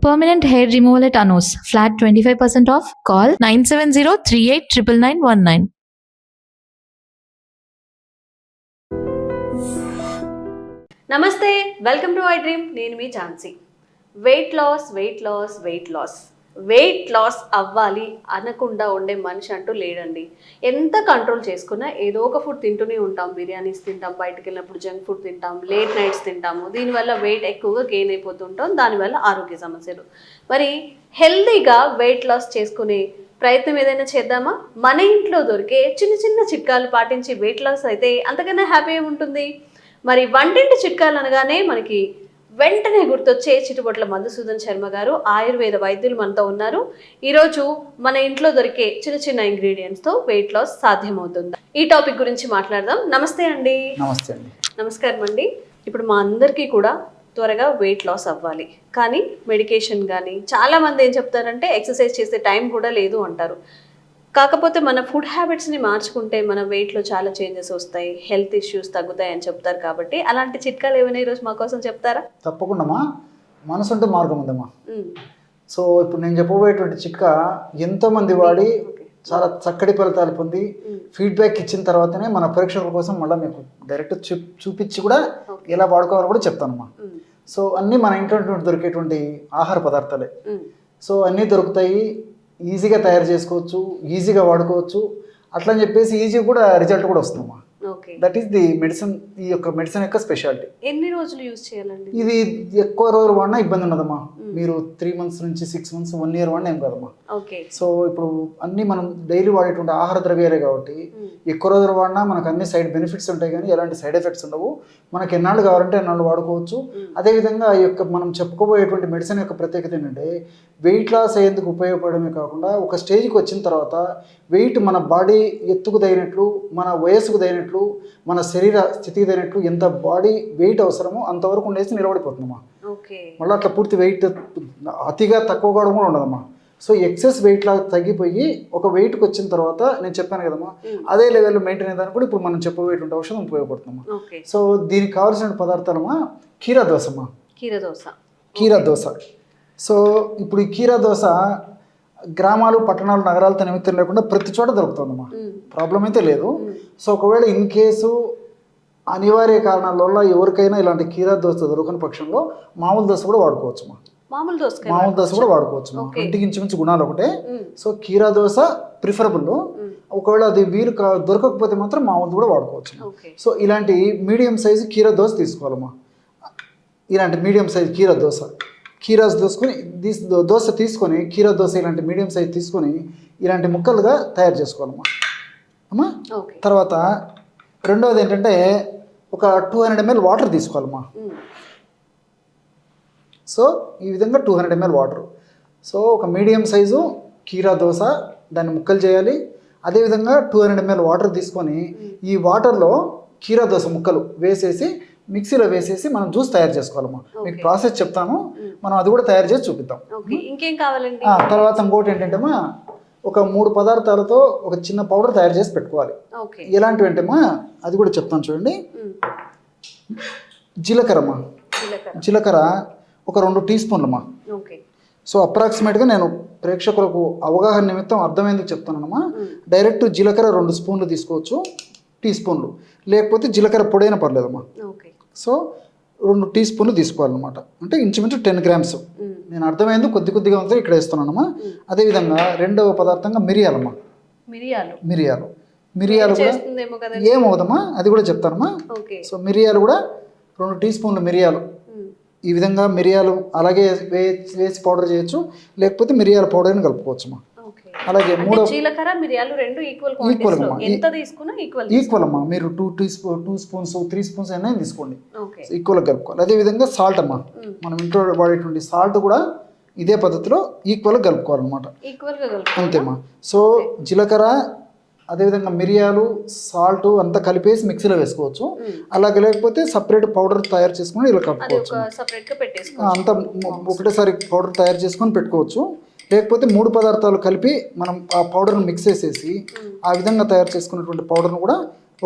Permanent hair removal at Anos. Flat 25% off. Call 970-389919. నమస్తే, welcome to I dream. నేను మీ Jhansi. Weight loss అవ్వాలి అనకుండా ఉండే మనిషి అంటూ లేడండి. ఎంత కంట్రోల్ చేసుకున్నా ఏదో ఒక ఫుడ్ తింటూనే ఉంటాం. బిర్యానీస్ తింటాం, బయటకు వెళ్ళినప్పుడు జంక్ ఫుడ్ తింటాం, లేట్ నైట్స్ తింటాము. దీనివల్ల వెయిట్ ఎక్కువగా గెయిన్ అయిపోతుంటాం, దానివల్ల ఆరోగ్య సమస్యలు. మరి హెల్తీగా వెయిట్ లాస్ చేసుకునే ప్రయత్నం ఏదైనా చేద్దామా? మన ఇంట్లో దొరికే చిన్న చిన్న చిట్కాలు పాటించి వెయిట్ లాస్ అయితే అంతకన్నా హ్యాపీ ఉంటుంది. మరి వంటింటి చిట్కాలు అనగానే మనకి వెంటనే గుర్తొచ్చే చిట్టుబొట్ల మధుసూదన్ శర్మ గారు, ఆయుర్వేద వైద్యులు మనతో ఉన్నారు. ఈరోజు మన ఇంట్లో దొరికే చిన్న చిన్న ఇంగ్రీడియంట్స్తో వెయిట్ లాస్ సాధ్యమవుతుందా, ఈ టాపిక్ గురించి మాట్లాడదాం. నమస్తే అండి. నమస్తే అండి. నమస్కారం అండి. ఇప్పుడు మా అందరికీ కూడా త్వరగా వెయిట్ లాస్ అవ్వాలి, కానీ మెడికేషన్ కానీ చాలామంది ఏం చెప్తారంటే ఎక్సర్సైజ్ చేసే టైం కూడా లేదు అంటారు. కాకపోతే మన ఫుడ్ హ్యాబిట్స్ని మార్చుకుంటే మన వెయిట్లో చాలా చేంజెస్ వస్తాయి, హెల్త్ ఇష్యూస్ తగ్గుతాయి అని చెప్తారు. కాబట్టి అలాంటి చిట్కాలు ఏమైనా ఈరోజు మా కోసం చెప్తారా? తప్పకుండా మనసు ఉంటే మార్గం ఉందమ్మా. సో ఇప్పుడు నేను చెప్పబోయేటువంటి చిట్కా ఎంతోమంది వాడి చాలా చక్కటి ఫలితాలు పొంది ఫీడ్బ్యాక్ ఇచ్చిన తర్వాతనే మన పరీక్షల కోసం మళ్ళీ మీకు డైరెక్ట్ చూపించి కూడా ఎలా వాడుకోవాలో కూడా చెప్తానమ్మా. సో అన్నీ మన ఇంట్లో దొరికేటువంటి ఆహార పదార్థాలే. సో అన్నీ దొరుకుతాయి, ఈజీగా తయారు చేసుకోవచ్చు, ఈజీగా వాడుకోవచ్చు. అట్లా అని చెప్పేసి ఈజీగా కూడా రిజల్ట్ కూడా వస్తుందమ్మా. That is the medicine. ఈ యొక్క మెడిసిన్ యొక్క స్పెషాలిటీ. ఎన్ని రోజులు యూజ్ చేయాలండి? ఇది ఎక్కువ రోజులు వాడినా ఇబ్బంది ఉన్నదమ్మా. మీరు 3 months నుంచి 6 months 1 year వాడినా ఏం కాదమ్మా. సో ఇప్పుడు అన్ని మనం డైలీ వాడేటువంటి ఆహార ద్రవ్యాలే కాబట్టి ఎక్కువ రోజులు వాడినా మనకు అన్ని సైడ్ బెనిఫిట్స్ ఉంటాయి, కానీ ఎలాంటి సైడ్ ఎఫెక్ట్స్ ఉండవు. మనకి ఎన్నాళ్ళు కావాలంటే ఎన్నాళ్ళు వాడుకోవచ్చు. అదేవిధంగా ఈ యొక్క మనం చెప్పుకోబోయేటువంటి మెడిసిన్ యొక్క ప్రత్యేకత ఏంటంటే వెయిట్ లాస్ అయ్యేందుకు ఉపయోగపడమే కాకుండా ఒక స్టేజ్కి వచ్చిన తర్వాత వెయిట్ మన బాడీ ఎత్తుకు తగినట్లు, మన వయస్సుకు తగినట్లు, మన శరీర స్థితికి తగినట్లు ఎంత బాడీ వెయిట్ అవసరమో అంతవరకు ఉండేసి నిలబడిపోతుందమ్మా. మళ్ళీ అట్లా పూర్తి వెయిట్ అతిగా తక్కువ కూడా ఉండదమ్మా. సో ఎక్సెస్ వెయిట్ లాగా తగ్గిపోయి ఒక వెయిట్కి వచ్చిన తర్వాత నేను చెప్పాను కదమ్మా, అదే లెవెల్లో మెయింటైన్ అయ్యేదానికి కూడా ఇప్పుడు మనం చెప్పబోయేటువంటి ఔషధం ఉపయోగపడుతుందమ్మా. సో దీనికి కావాల్సిన పదార్థాలమ్మా కీరా దోశమ్మా. కీరా దోశ. సో ఇప్పుడు ఈ కీరా దోశ గ్రామాలు, పట్టణాలు, నగరాలతో నిమిత్తం లేకుండా ప్రతి చోట దొరుకుతుందమ్మా. ప్రాబ్లం అయితే లేదు. సో ఒకవేళ ఇన్ కేసు అనివార్య కారణాల వల్ల ఎవరికైనా ఇలాంటి కీరా దోశ దొరకని పక్షంలో మామూలు దోశ కూడా వాడుకోవచ్చుమా. మామూలు దోశ కూడా వాడుకోవచ్చు. ఇంటికి ఇంచుమించు గుణాలు ఒకటే. సో కీరా దోశ ప్రిఫరబుల్. ఒకవేళ అది వీలు దొరకకపోతే మాత్రం మామూలు కూడా వాడుకోవచ్చు. సో ఇలాంటి మీడియం సైజు కీరా దోశ తీసుకోవాలమ్మా. ఇలాంటి మీడియం సైజు కీరా దోశ తీసుకొని కీరా దోశ ఇలాంటి మీడియం సైజ్ తీసుకొని ఇలాంటి ముక్కలుగా తయారు చేసుకోవాలమ్మా అమ్మా. తర్వాత రెండవది ఏంటంటే ఒక 200 ml వాటర్ తీసుకోవాలమ్మా. సో ఈ విధంగా 200 ml వాటర్. సో ఒక మీడియం సైజు కీరా దోశ దాన్ని ముక్కలు చేయాలి. అదేవిధంగా 200 ml వాటర్ తీసుకొని ఈ వాటర్లో కీరా దోశ ముక్కలు వేసేసి మిక్సీలో వేసేసి మనం జ్యూస్ తయారు చేసుకోవాలమ్మా. మీకు ప్రాసెస్ చెప్తాను, మనం అది కూడా తయారు చేసి చూపిద్దాం. ఇంకేం కావాలండి? తర్వాత ఇంకోటి ఏంటంటేమా ఒక 3 పదార్థాలతో ఒక చిన్న పౌడర్ తయారు చేసి పెట్టుకోవాలి. ఎలాంటివి అంటేమా అది కూడా చెప్తాను చూడండి. జీలకర్రమ్మా. జీలకర్ర ఒక 2 teaspoons. సో అప్రాక్సిమేట్గా నేను ప్రేక్షకులకు అవగాహన నిమిత్తం అర్థమైందుకు చెప్తానమ్మా. డైరెక్ట్ జీలకర్ర 2 spoons తీసుకోవచ్చు, teaspoons. లేకపోతే జీలకర్ర పొడైనా పర్లేదమ్మా. సో 2 teaspoons తీసుకోవాలన్నమాట. అంటే ఇంచుమించు 10 grams. నేను అర్థమైంది కొద్దిగా ఉంటే ఇక్కడ వేస్తున్నానమ్మా. అదేవిధంగా రెండవ పదార్థంగా మిరియాలమ్మా. మిరియాలు కూడా ఏమవుదమ్మా అది కూడా చెప్తానమ్మా. సో మిరియాలు కూడా 2 teaspoons మిరియాలు. ఈ విధంగా మిరియాలు అలాగే వేసి పౌడర్ చేయొచ్చు, లేకపోతే మిరియాల పౌడర్ని కలుపుకోవచ్చమ్మా. అలాగే జీలకర్ర మిరియాలు 2 ఈక్వల్ అమ్మా. మీరు 2 spoons 3 spoons అయినా తీసుకోండి, ఈక్వల్గా కలుపుకోవాలి. అదేవిధంగా సాల్ట్ అమ్మా. మనం ఇంట్లో వాడేటువంటి సాల్ట్ కూడా ఇదే పద్ధతిలో ఈక్వల్గా కలుపుకోవాలన్నమాట. అంతేమ్మా. సో జీలకర్ర అదేవిధంగా మిరియాలు సాల్ట్ అంతా కలిపేసి మిక్సీలో వేసుకోవచ్చు. అలాగే లేకపోతే సపరేట్ పౌడర్ తయారు చేసుకుని ఇలా కలుపుకోవచ్చు. అంతా ఒకటేసారి పౌడర్ తయారు చేసుకొని పెట్టుకోవచ్చు. లేకపోతే 3 పదార్థాలు కలిపి మనం ఆ పౌడర్ని మిక్స్ చేసేసి ఆ విధంగా తయారు చేసుకున్నటువంటి పౌడర్ను కూడా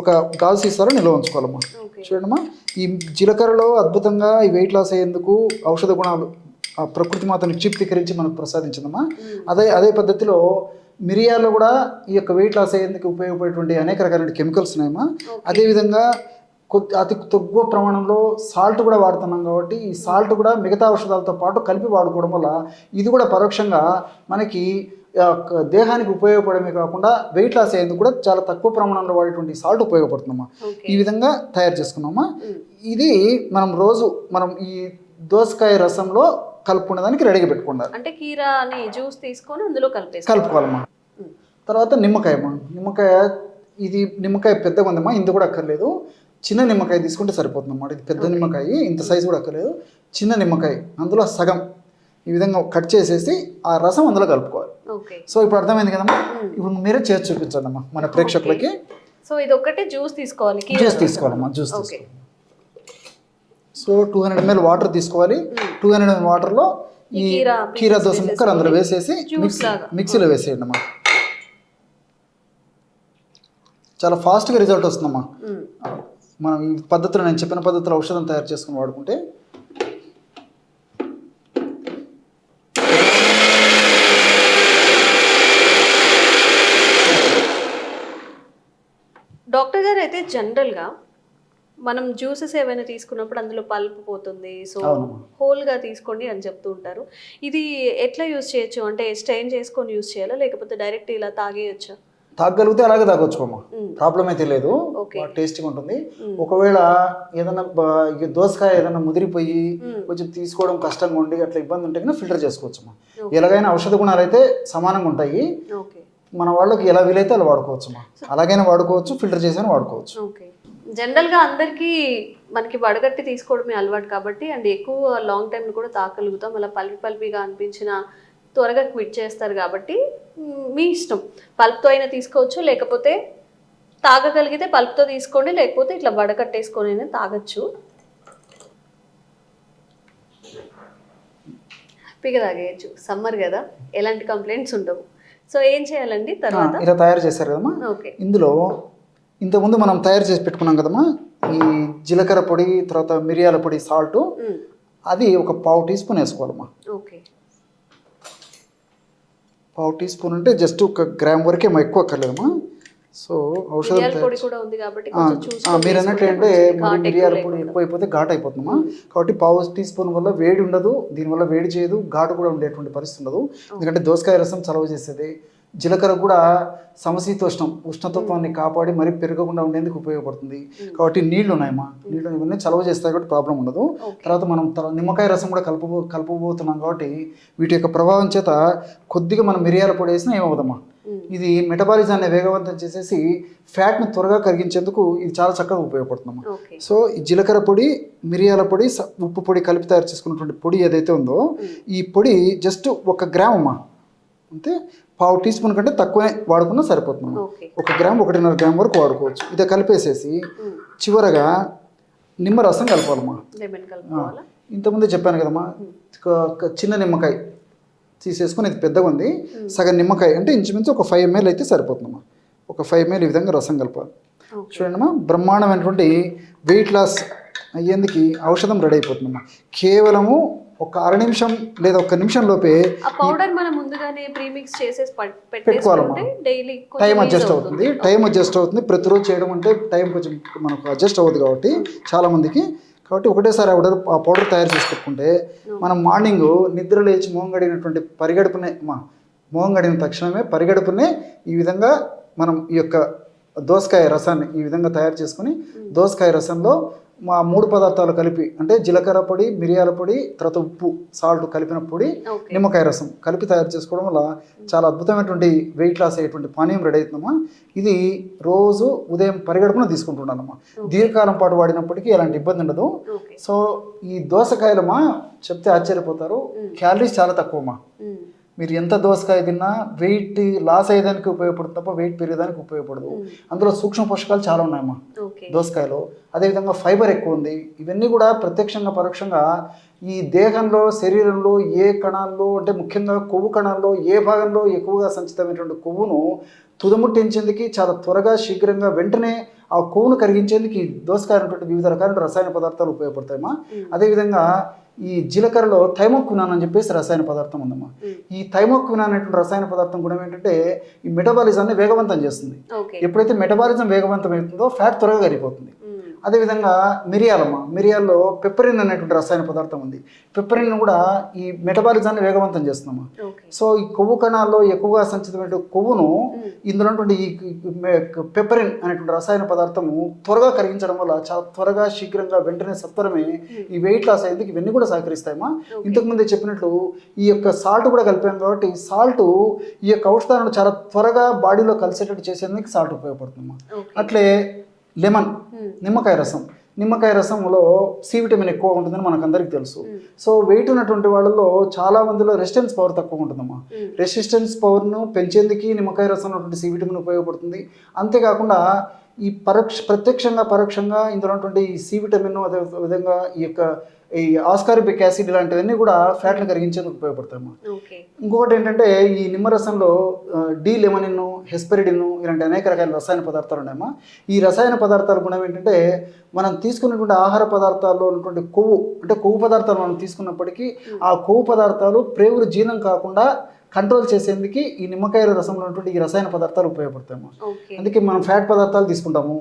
ఒక గాజు సీసాలో నిల్వ ఉంచుకోవాలమ్మా. చూడమ్మా, ఈ జీలకర్రలో అద్భుతంగా ఈ వెయిట్ లాస్ అయ్యేందుకు ఔషధ గుణాలు ఆ ప్రకృతి మాతను క్షిప్తీకరించి మనకు ప్రసాదించిందమ్మా. అదే పద్ధతిలో మిరియాల్లో కూడా ఈ యొక్క వెయిట్ లాస్ అయ్యేందుకు ఉపయోగపడేటువంటి అనేక రకాల కెమికల్స్ ఉన్నాయమ్మా. అదేవిధంగా అతి తక్కువ ప్రమాణంలో సాల్ట్ కూడా వాడుతున్నాం కాబట్టి ఈ సాల్ట్ కూడా మిగతా ఔషధాలతో పాటు కలిపి వాడుకోవడం వల్ల ఇది కూడా పరోక్షంగా మనకి దేహానికి ఉపయోగపడమే కాకుండా వెయిట్ లాస్ అయ్యేందుకు కూడా చాలా తక్కువ ప్రమాణంలో వాడేటువంటి సాల్ట్ ఉపయోగపడుతుందమ్మా. ఈ విధంగా తయారు చేసుకున్నామా. ఇది మనం ఈ దోసకాయ రసంలో కలుపుకునే రెడీగా పెట్టుకున్నారు. అంటే కీరాని జ్యూస్ తీసుకొని అందులో కలుపుకోవాలమ్మా. తర్వాత నిమ్మకాయమ్మా. నిమ్మకాయ పెద్దగా ఉందమ్మా, ఇంత కూడా అక్కర్లేదు. చిన్న నిమ్మకాయ తీసుకుంటే సరిపోతుంది అన్నమాట. ఇది పెద్ద నిమ్మకాయ, ఇంత సైజు కూడా అక్కర్లేదు. చిన్న నిమ్మకాయ అందులో సగం ఈ విధంగా కట్ చేసేసి ఆ రసం అందులో కలుపుకోవాలి. సో ఇప్పుడు అర్థమైంది కదమ్మా. ఇప్పుడు మీరే చేసి చూపించండి అమ్మా మన ప్రేక్షకులకి. సో ఇది ఒకటి జ్యూస్ తీసుకోవాలమ్మా. జ్యూస్ తీసుకోవాలి. సో 200 ml వాటర్ తీసుకోవాలి. 200 ml వాటర్లో ఈ కీరా దోస ముక్కలు అందులో వేసేసి మిక్సీలో వేసేయండి అమ్మా. చాలా ఫాస్ట్గా రిజల్ట్ వస్తుందమ్మా. మనం ఈ పద్ధతిలో నేను చెప్పిన పద్ధతిలో ఔషధం తయారు చేసుకుని వాడుకుంటే. డాక్టర్ గారు అయితే జనరల్గా మనం జ్యూసెస్ ఏమైనా తీసుకున్నప్పుడు అందులో పల్ప్ పోతుంది, సో హోల్గా తీసుకోండి అని చెప్తూ ఉంటారు. ఇది ఎట్లా యూజ్ చేయొచ్చు? అంటే స్ట్రెయిన్ చేసుకొని యూజ్ చేయాలా లేకపోతే డైరెక్ట్ ఇలా తాగేయచ్చా? తాగలిగితే అలాగే తాగొచ్చు అమ్మా, ప్రాబ్లం అయితే లేదు, టేస్టీగా ఉంటుంది. ఒకవేళ ఏదైనా దోసకాయ ఏదైనా ముదిరిపోయి కొంచెం తీసుకోవడం కష్టంగా ఉండి అట్లా ఇబ్బంది ఉంటే కన్నా ఫిల్టర్ చేసుకోవచ్చు అమ్మా. ఎలాగైనా ఔషధ గుణాలు అయితే సమానంగా ఉంటాయి. మన వాళ్ళకి ఎలా వీలైతే అలా వాడుకోవచ్చు అమ్మా. అలాగైనా వాడుకోవచ్చు, ఫిల్టర్ చేసి వాడుకోవచ్చు. జనరల్గా అందరికీ మనకి వడగట్టి తీసుకోవడమే అలవాటు కాబట్టి అండ్ ఎక్కువ లాంగ్ టైం కూడా తాగలుగుతాం. అలా పల్పిగా అనిపించిన త్వరగా క్విట్ చేస్తారు కాబట్టి మీ ఇష్టం. పల్ప్తో అయినా తీసుకోవచ్చు, లేకపోతే తాగగలిగితే పల్ప్తో తీసుకోండి, లేకపోతే ఇట్లా వడకట్టేసుకొని అయినా తాగొచ్చు. హ్యాపీగా తాగేయచ్చు. సమ్మర్ కదా, ఎలాంటి కంప్లైంట్స్ ఉండవు. సో ఏం చేయాలండి తర్వాత? ఇలా తయారు చేశారు కదమ్మా. ఇందులో ఇంతకుముందు మనం తయారు చేసి పెట్టుకున్నాం కదమ్మా ఈ జీలకర్ర పొడి, తర్వాత మిరియాల పొడి, సాల్ట్, అది ఒక 1/2 టీ స్పూన్ వేసుకోవాలమ్మా. పావు టీ స్పూన్ అంటే జస్ట్ 1 గ్రామ్ వరకే ఎక్కువ అక్కర్లేదమ్మా. సో ఔషధం మీరు అన్నట్టు అంటే మిరియాల పొడి ఎక్కువ అయిపోతే ఘాటు అయిపోతుందమ్మా. కాబట్టి 1/2 టీ స్పూన్ వల్ల వేడి ఉండదు, దీనివల్ల వేడి చేయదు, ఘాటు కూడా ఉండేటువంటి పరిస్థితి ఉండదు. ఎందుకంటే దోసకాయ రసం చలవ చేసేది. జీలకర్ర కూడా ఉష్ణతత్వాన్ని కాపాడి మరీ పెరగకుండా ఉండేందుకు ఉపయోగపడుతుంది. కాబట్టి నీళ్లు ఉన్నాయమ్మా, నీళ్ళు ఇవన్నీ చలవ చేస్తాయి కాబట్టి ప్రాబ్లం ఉండదు. తర్వాత మనం నిమ్మకాయ రసం కూడా కలుపుబోతున్నాం కాబట్టి వీటి యొక్క ప్రభావం చేత కొద్దిగా మనం మిరియాల పొడి వేసినా ఏమవుదమ్మా, ఇది మెటబాలిజాన్ని వేగవంతం చేసేసి ఫ్యాట్ని త్వరగా కరిగించేందుకు ఇది చాలా చక్కగా ఉపయోగపడుతుందమ్మా. సో ఈ జీలకర్ర పొడి, మిరియాల పొడి, ఉప్పు పొడి కలిపి తయారు చేసుకున్నటువంటి పొడి ఏదైతే ఉందో ఈ పొడి జస్ట్ 1 గ్రామ్ అమ్మా, అంతే. 1/2 టీ స్పూన్ కంటే తక్కువే వాడుకున్నా సరిపోతుంది. 1 గ్రామ్ 1.5 గ్రామ్ వరకు వాడుకోవచ్చు. ఇదే కలిపేసేసి చివరగా నిమ్మరసం కలపాలమ్మా. ఇంతకుముందే చెప్పాను కదమ్మా, చిన్న నిమ్మకాయ తీసేసుకొని, ఇది పెద్దగా ఉంది, సగం నిమ్మకాయ అంటే ఇంచుమించు ఒక 5 ml అయితే సరిపోతుందమ్మా. ఒక 5 ml ఈ విధంగా రసం కలపాలి. చూడండి అమ్మా, బ్రహ్మాండమైనటువంటి వెయిట్ లాస్ అయ్యేందుకు ఔషధం రెడీ అయిపోతుందమ్మా. కేవలము ఒక 1/2 నిమిషం లేదా 1 నిమిషం లోపే పౌడర్ మనం ముందుగానే ప్రీమిక్స్ చేసేసి పెట్టుకోవాలమ్మా. టైం అడ్జస్ట్ అవుతుంది. ప్రతిరోజు చేయడం అంటే టైం కొంచెం మనకు అడ్జస్ట్ అవ్వదు కాబట్టి చాలామందికి. కాబట్టి ఒకటేసారి ఆ పౌడర్ తయారు చేసి పెట్టుకుంటే మనం మార్నింగ్ నిద్ర లేచి మొహం గడిగిన తక్షణమే పరిగడుపునే ఈ విధంగా మనం ఈ యొక్క దోసకాయ రసాన్ని ఈ విధంగా తయారు చేసుకుని దోసకాయ రసంలో 3 పదార్థాలు కలిపి, అంటే జీలకర్ర పొడి, మిరియాల పొడి, తర్వాత ఉప్పు, సాల్ట్ కలిపిన పొడి, నిమ్మకాయ రసం కలిపి తయారు చేసుకోవడం వల్ల చాలా అద్భుతమైనటువంటి వెయిట్ లాస్ అయ్యేటువంటి పానీయం రెడీ అవుతుందమ్మా. ఇది రోజు ఉదయం పరిగడుపున తీసుకుంటున్నానమ్మా. దీర్ఘకాలం పాటు వాడినప్పటికీ ఎలాంటి ఇబ్బంది ఉండదు. సో ఈ దోసకాయలమ్మా చెప్తే ఆశ్చర్యపోతారు, క్యాలరీస్ చాలా తక్కువమ్మా. మీరు ఎంత దోసకాయ తిన్నా వెయిట్ లాస్ అయ్యేదానికి ఉపయోగపడుతుంది తప్ప వెయిట్ పెరిగేదానికి ఉపయోగపడదు. అందులో సూక్ష్మ పోషకాలు చాలా ఉన్నాయమ్మా దోసకాయలో. అదేవిధంగా ఫైబర్ ఎక్కువ ఉంది. ఇవన్నీ కూడా ప్రత్యక్షంగా పరోక్షంగా ఈ దేహంలో, శరీరంలో ఏ కణాల్లో, అంటే ముఖ్యంగా కొవ్వు కణాల్లో ఏ భాగంలో ఎక్కువగా సంచితమైనటువంటి కొవ్వును తుదముట్టించేందుకు చాలా త్వరగా, శీఘ్రంగా, వెంటనే ఆ కొవ్వును కరిగించేందుకు ఈ దోసకాయ వివిధ రకాల రసాయన పదార్థాలు ఉపయోగపడతాయమ్మా. అదేవిధంగా ఈ జీలకర్రలో థైమోక్వినాన్ అని చెప్పేసి రసాయన పదార్థం ఉందమ్మా. ఈ థైమోక్వినాన్ అనేటువంటి రసాయన పదార్థం కూడా ఏంటంటే ఈ మెటబాలిజాన్ని వేగవంతం చేస్తుంది. ఎప్పుడైతే మెటబాలిజం వేగవంతం అవుతుందో ఫ్యాట్ త్వరగా కరిగిపోతుంది. అదేవిధంగా మిరియాల్లో పెప్పరిన్ అనేటువంటి రసాయన పదార్థం ఉంది. పెప్పరిన్ కూడా ఈ మెటబాలిజాన్ని వేగవంతం చేస్తుందమ్మా. సో ఈ కొవ్వు కణాల్లో ఎక్కువగా సంచితమైన కొవ్వును ఇందులో ఉన్నటువంటి ఈ పెప్పరిన్ అనేటువంటి రసాయన పదార్థము త్వరగా కరిగించడం వల్ల చాలా త్వరగా శీఘ్రంగా వెంటనే సత్వరమే ఈ వెయిట్ లాస్ అయ్యేందుకు ఇవన్నీ కూడా సహకరిస్తాయమ్మా. ఇంతకుముందే చెప్పినట్లు ఈ యొక్క సాల్ట్ కూడా కలిపాం కాబట్టి సాల్ట్ ఈ యొక్క ఔషధాలను చాలా త్వరగా బాడీలో కలిసేటట్టు చేసేందుకు సాల్ట్ ఉపయోగపడుతుందమ్మా. అట్లే లెమన్, నిమ్మకాయ రసంలో సి విటమిన్ ఎక్కువ ఉంటుందని మనకు అందరికీ తెలుసు. సో వెయిట్ ఉన్నటువంటి వాళ్ళలో చాలా మందిలో రెసిస్టెన్స్ పవర్ తక్కువ ఉంటుందమ్మా. రెసిస్టెన్స్ పవర్ను పెంచేందుకు నిమ్మకాయ రసం ఉన్నటువంటి సి విటమిన్ ఉపయోగపడుతుంది. అంతేకాకుండా ఈ ప్రత్యక్షంగా పరోక్షంగా ఇందులో ఉన్నటువంటి ఈ సి విటమిన్ అదేవిధంగా ఈ ఆస్కార్బిక్ యాసిడ్ ఇలాంటివన్నీ కూడా ఫ్యాట్ని కరిగించేందుకు ఉపయోగపడతాయమ్మా. ఇంకొకటి ఏంటంటే ఈ నిమ్మరసంలో డి లెమనిన్, హెస్పెరిడిన్ ఇలాంటి అనేక రకాల రసాయన పదార్థాలు ఉన్నాయమ్మా. ఈ రసాయన పదార్థాల గుణం ఏంటంటే మనం తీసుకున్నటువంటి ఆహార పదార్థాల్లో ఉన్నటువంటి కొవ్వు పదార్థాలు మనం తీసుకున్నప్పటికీ ఆ కొవ్వు పదార్థాలు ప్రేగులు జీర్ణం కాకుండా కంట్రోల్ చేసేందుకు ఈ నిమ్మకాయ రసంలో ఉన్నటువంటి ఈ రసాయన పదార్థాలు ఉపయోగపడతాయమ్మా. అందుకే మనం ఫ్యాట్ పదార్థాలు తీసుకుంటాము.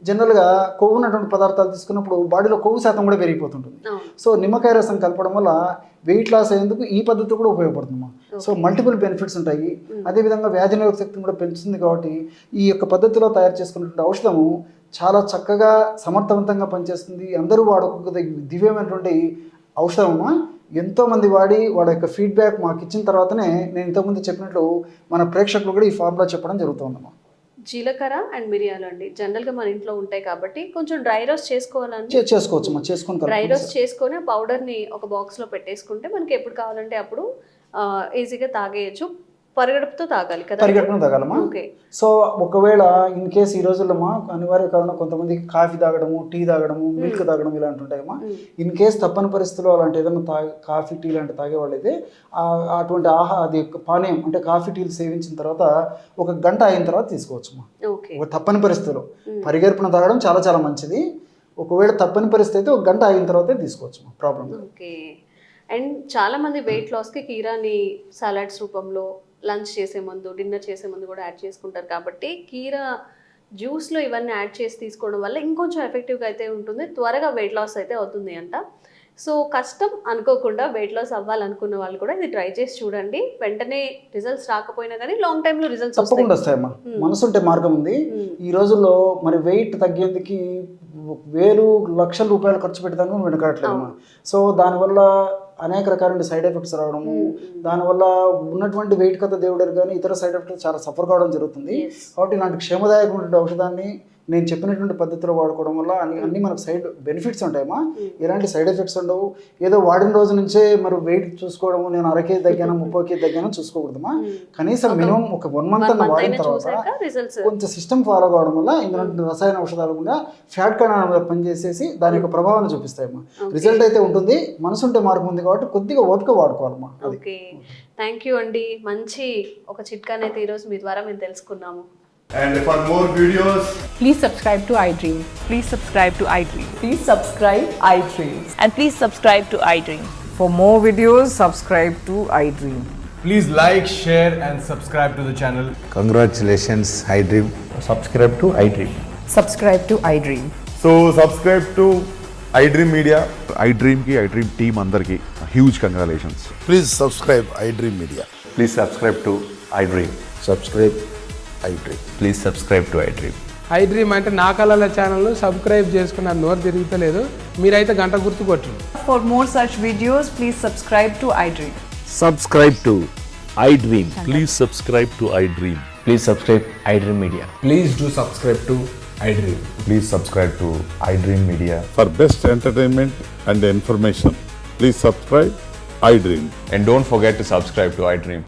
జనరల్గా కొవ్వు ఉన్నటువంటి పదార్థాలు తీసుకున్నప్పుడు బాడీలో కొవ్వు శాతం కూడా పెరిగిపోతుంటుంది. సో నిమ్మకాయ రసం కలపడం వల్ల వెయిట్ లాస్ అయ్యేందుకు ఈ పద్ధతి కూడా ఉపయోగపడుతుందమ్మా. సో మల్టిపుల్ బెనిఫిట్స్ ఉంటాయి. అదేవిధంగా వ్యాధి నిరోధక శక్తిని కూడా పెంచుతుంది. కాబట్టి ఈ యొక్క పద్ధతిలో తయారు చేసుకున్నటువంటి ఔషధము చాలా చక్కగా సమర్థవంతంగా పనిచేస్తుంది. అందరూ వాడుకోగల దివ్యమైనటువంటి ఔషధమమ్మా. ఎంతోమంది వాడి వాళ్ళ యొక్క ఫీడ్బ్యాక్ మాకు ఇచ్చిన తర్వాతనే నేను ఇంతకుముందు చెప్పినట్లు మన ప్రేక్షకులు కూడా ఈ ఫార్ములా చెప్పడం జరుగుతుందమ్మా. జీలకర్ర అండ్ మిరియాలు అండి జనరల్గా మన ఇంట్లో ఉంటాయి కాబట్టి కొంచెం డ్రై రోస్ట్ చేసుకోవాలని చేసుకోవచ్చమ్మా. చేసుకుని డ్రై రోస్ట్ చేసుకొని పౌడర్ని ఒక బాక్స్లో పెట్టేసుకుంటే మనకి ఎప్పుడు కావాలంటే అప్పుడు ఈజీగా తాగేయచ్చు. పరిగడుపుతో తాగాలి కదా? పరిగడుపుతో తాగాలమ్మా. సో ఒకవేళ ఇన్ కేసు ఈ రోజుల్లో అనివార్య కారణం కొంతమందికి కాఫీ తాగడము, టీ తాగడము, మిల్క్ తాగడం ఇలాంటి ఉంటాయమ్మా. ఇన్ కేసు తప్పని పరిస్థితుల్లో అలాంటి ఏదైనా కాఫీ టీ లాంటి తాగేవాళ్ళైతే అటువంటి అది పానీయం అంటే కాఫీ టీలు సేవించిన తర్వాత 1 గంట అయిన తర్వాత తీసుకోవచ్చమ్మా. ఒక తప్పని పరిస్థితిలో పరిగెడుపున తాగడం చాలా చాలా మంచిది. ఒకవేళ తప్పని పరిస్థితి అయితే 1 గంట అయిన తర్వాతే తీసుకోవచ్చమ్మా. ప్రాబ్లం. అండ్ చాలా మంది వెయిట్ లాస్కి కీరాని సలాడ్స్ రూపంలో లంచ్ చేసే ముందు, డిన్నర్ చేసే ముందు కూడా యాడ్ చేసుకుంటారు. కాబట్టి కీరా జ్యూస్లో ఇవన్నీ యాడ్ చేసి తీసుకోవడం వల్ల ఇంకొంచెం ఎఫెక్టివ్గా అయితే ఉంటుంది. త్వరగా వెయిట్ లాస్ అయితే అవుతుంది అంట. సో కష్టం అనుకోకుండా వెయిట్ లాస్ అవ్వాలనుకున్న వాళ్ళు కూడా ఇది ట్రై చేసి చూడండి. వెంటనే రిజల్ట్స్ రాకపోయినా కానీ లాంగ్ టైంలో రిజల్ట్స్ తప్పకుండా వస్తాయమ్మా. మనసుంటే మార్గం ఉంది. ఈ రోజుల్లో మరి వెయిట్ తగ్గేందుకు వేలు లక్షల రూపాయలు ఖర్చు పెట్టడానికి వెనకట్లేదమ్మా. సో దానివల్ల అనేక రకాల సైడ్ ఎఫెక్ట్స్ రావడము, దానివల్ల ఉన్నటువంటి వెయిట్ కథ దేవుడు కానీ ఇతర సైడ్ ఎఫెక్ట్స్ చాలా సఫర్ కావడం జరుగుతుంది. కాబట్టి ఇలాంటి క్షేమదాయకమైనటువంటి ఔషధాన్ని నేను చెప్పినటువంటి పద్ధతిలో వాడుకోవడం వల్ల అన్ని మనకు సైడ్ బెనిఫిట్స్ ఉంటాయమ్మా. ఎలాంటి సైడ్ ఎఫెక్ట్స్ ఉండవు. ఏదో వాడిన రోజు నుంచే మరి వెయిట్ చూసుకోవడము, నేను 1 కేజీ తగ్గాను 30 కేజీ తగ్గాను చూసుకోకూడదమ్మా. కనీసం మినిమం ఒక 1 మంత్ అన్న వాడిన తర్వాత కొంచెం సిస్టమ్ ఫాలో కావడం వల్ల ఇందులో రసాయన ఔషధాలు కూడా ఫ్యాట్ కణాల పనిచేసేసి దాని యొక్క ప్రభావాన్ని చూపిస్తాయమ్మా. రిజల్ట్ అయితే ఉంటుంది. మనసుంటే మార్పు ఉంది కాబట్టి కొద్దిగా ఓపిక వాడుకోవాలమ్మా. ఓకే, థ్యాంక్ యూ అండి. మంచి ఒక చిట్కానైతే ఈరోజు మీ ద్వారా మేము తెలుసుకున్నాము. And for more videos, please subscribe to iDream. Please subscribe to iDream. Please subscribe iDream. And please subscribe to iDream. For more videos, subscribe to iDream. please like, share and subscribe to the channel. Congratulations, iDream. Subscribe to iDream. Subscribe to iDream. So subscribe to iDream Media. iDream ki iDream team andarki huge congratulations. Please subscribe iDream Media. Please subscribe to iDream. Subscribe iDream. Please subscribe to iDream. iDream అంటే నా కళల ఛానల్ను subscribe చేసుకున్న నోరు తిరుగుతలేదు. మీరైతే గంట గుర్తు కొట్టండి. For more such videos, please subscribe to iDream. Subscribe to iDream. Please subscribe to iDream. Please subscribe iDream Media. Please do subscribe to iDream. Please subscribe to iDream Media. For best entertainment and information, please subscribe iDream. And don't forget to subscribe to iDream.